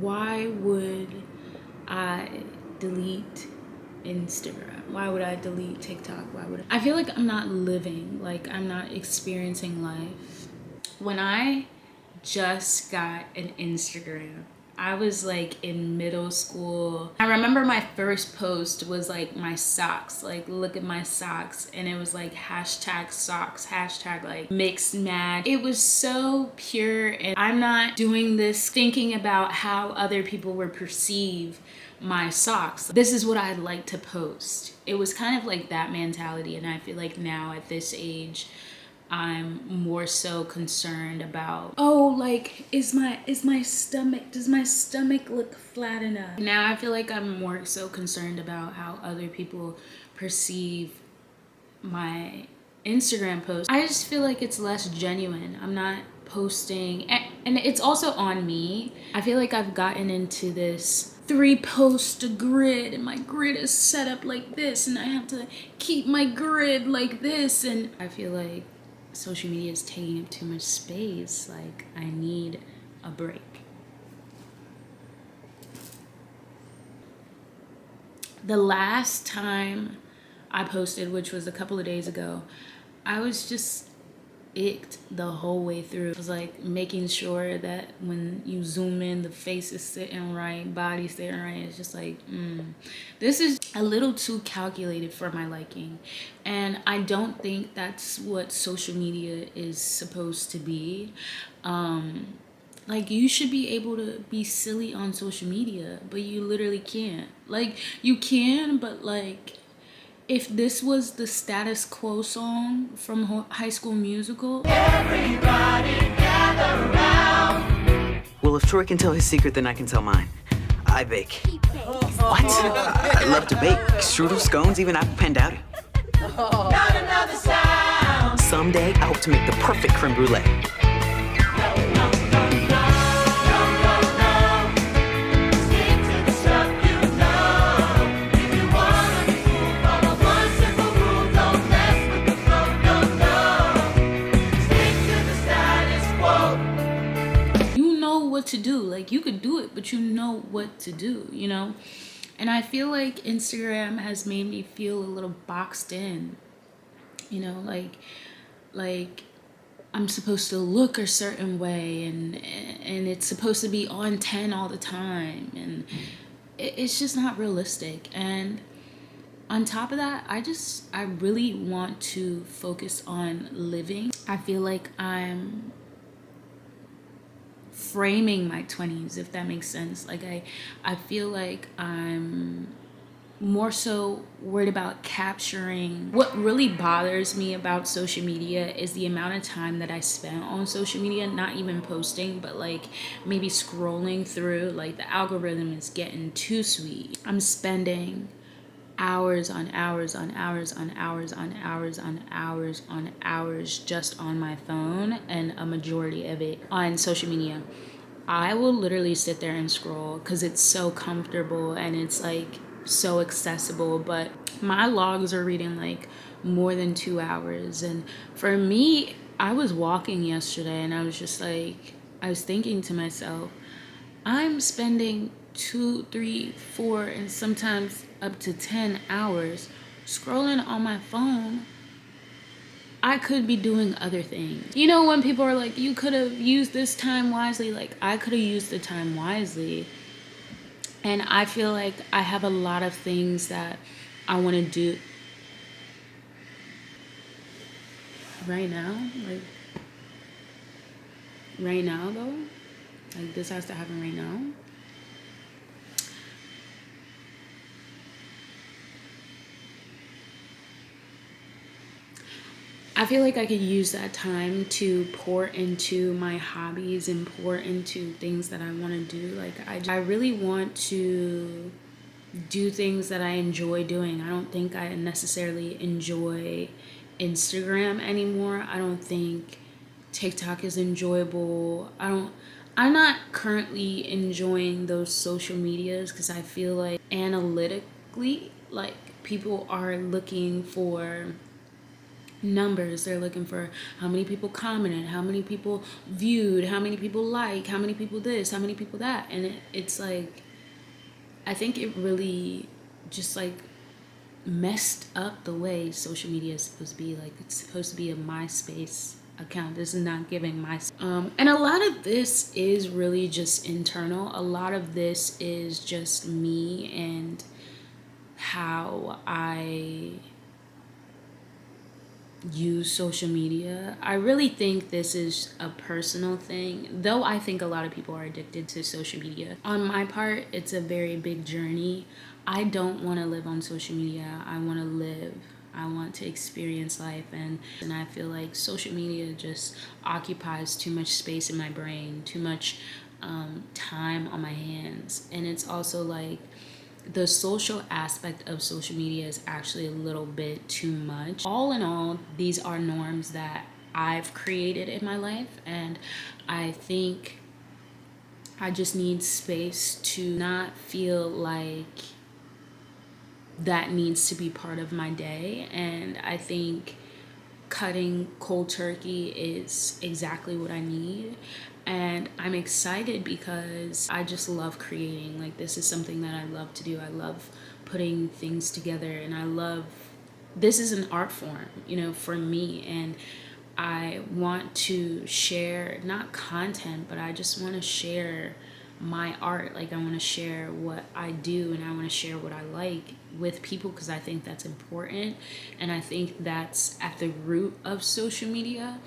why would I delete Instagram? Why would I delete TikTok? I feel like I'm not living, like I'm not experiencing life. When I just got an Instagram, I was like in middle school. I remember my first post was like my socks, like look at my socks, and it was like hashtag socks, hashtag like mixed match. It was so pure, and I'm not doing this thinking about how other people would perceive my socks. This is what I'd like to post. It was kind of like that mentality, and I feel like now at this age I'm more so concerned about, oh, like does my stomach look flat enough? Now I feel like I'm more so concerned about how other people perceive my Instagram post. I just feel like it's less genuine. I'm not posting, and it's also on me. I feel like I've gotten into this 3-post grid, and my grid is set up like this, and I have to keep my grid like this, and I feel like social media is taking up too much space. Like, I need a break. The last time I posted, which was a couple of days ago, I was just icked the whole way through. It was like making sure that when you zoom in, the face is sitting right, body sitting right. It's just like, this is a little too calculated for my liking. And I don't think that's what social media is supposed to be. Like, you should be able to be silly on social media, but you literally can't. Like, you can, but like, if this was the Status Quo song from High School Musical. Everybody gather around. Well, if Troy can tell his secret, then I can tell mine. I bake. He bakes. What? I love to bake. Strudel, scones, even apple pan dowdy. Not another sound. Someday, I hope to make the perfect creme brulee. Stick to the stuff you know. If you wanna be cool, follow one simple rule. Don't mess with the flow, no. Stick to the status quo. You know what to do. Like, you could do it, but you know what to do, you know? And I feel like Instagram has made me feel a little boxed in, you know, like I'm supposed to look a certain way, and it's supposed to be on 10 all the time, and it's just not realistic. And on top of that, I really want to focus on living. I feel like I'm framing my 20s, if that makes sense. Like, I feel like I'm more so worried about capturing. What really bothers me about social media is the amount of time that I spent on social media, not even posting, but like maybe scrolling through. Like, the algorithm is getting too sweet. I'm spending hours on hours on hours on hours on hours on hours on hours just on my phone, and a majority of it on social media. I will literally sit there and scroll because it's so comfortable and it's like so accessible, but my logs are reading like more than 2 hours. And for me, I was walking yesterday and I was just like, I was thinking to myself, I'm spending 2, 3, 4, and sometimes up to 10 hours scrolling on my phone. I could be doing other things. You know, when people are like, you could have used this time wisely, like, I could have used the time wisely. And I feel like I have a lot of things that I want to do right now. Like, right now, though. Like, this has to happen right now. I feel like I could use that time to pour into my hobbies and pour into things that I want to do. Like, I really want to do things that I enjoy doing. I don't think I necessarily enjoy Instagram anymore. I don't think TikTok is enjoyable. I'm not currently enjoying those social medias because I feel like analytically, like, people are looking for numbers. They're looking for how many people commented, how many people viewed, how many people like, how many people this, how many people that. And it's like, I think it really just like messed up the way social media is supposed to be. Like, it's supposed to be a MySpace account. This is not giving my and a lot of this is really just internal. A lot of this is just me and how I use social media. I really think this is a personal thing, though I think a lot of people are addicted to social media. On my part, it's a very big journey. I don't want to live on social media. I want to live. I want to experience life, and I feel like social media just occupies too much space in my brain, too much time on my hands. And it's also like the social aspect of social media is actually a little bit too much. All in all, these are norms that I've created in my life, and I think I just need space to not feel like that needs to be part of my day. And I think cutting cold turkey is exactly what I need. And I'm excited because I just love creating. Like, this is something that I love to do. I love putting things together, and I love, this is an art form, you know, for me. And I want to share, not content, but I just want to share my art. Like, I want to share what I do, and I want to share what I like with people, because I think that's important. And I think that's at the root of social media.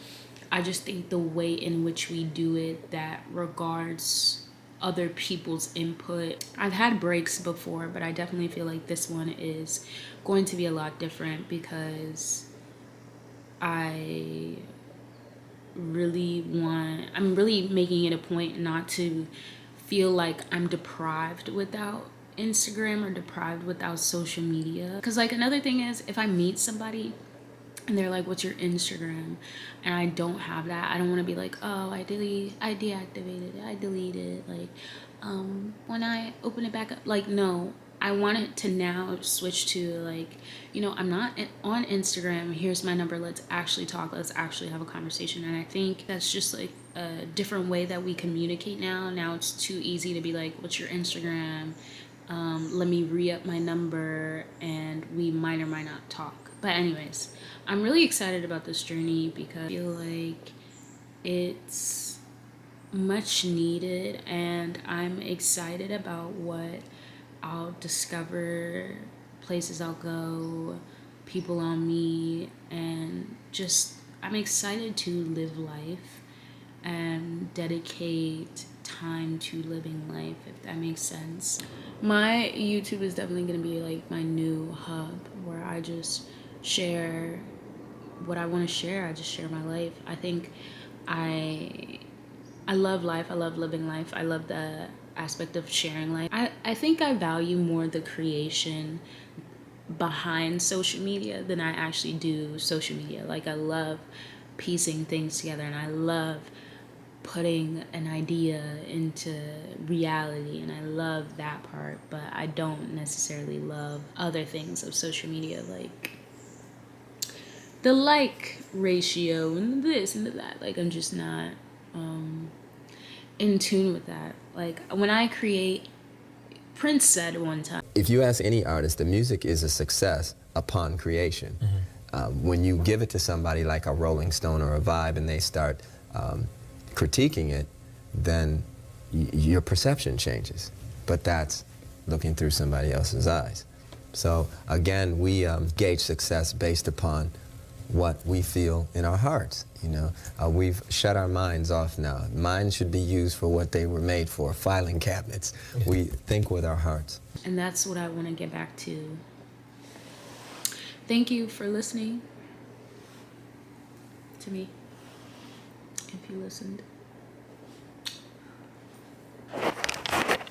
I just think the way in which we do it that regards other people's input. I've had breaks before, but I definitely feel like this one is going to be a lot different, because I'm really making it a point not to feel like I'm deprived without Instagram or deprived without social media. Because, like, another thing is, if I meet somebody and they're like, what's your Instagram? And I don't have that, I don't want to be like, oh, I deactivated it, I deleted it. Like, when I open it back up, like, no. I want it to now switch to like, you know, I'm not on Instagram. Here's my number. Let's actually talk. Let's actually have a conversation. And I think that's just like a different way that we communicate now. Now it's too easy to be like, what's your Instagram? Let me re-up my number, and we might or might not talk. But anyways, I'm really excited about this journey because I feel like it's much needed, and I'm excited about what I'll discover, places I'll go, people I'll meet, and just I'm excited to live life and dedicate time to living life, if that makes sense. My YouTube is definitely going to be like my new hub where I just share what I want to share. I just share my life. I think I love life. I love living life. I love the aspect of sharing life. I think I value more the creation behind social media than I actually do social media. Like, I love piecing things together, and I love putting an idea into reality, and I love that part, but I don't necessarily love other things of social media, like the like ratio and this and that. Like, I'm just not in tune with that. Like, when I create, Prince said one time, if you ask any artist, the music is a success upon creation. When you give it to somebody like a Rolling Stone or a Vibe and they start critiquing it, then your perception changes. But that's looking through somebody else's eyes. So again, we gauge success based upon what we feel in our hearts. You know, we've shut our minds off now. Minds should be used for what they were made for, filing cabinets. We think with our hearts. and that's what I want to get back to. Thank you for listening to me, if you listened.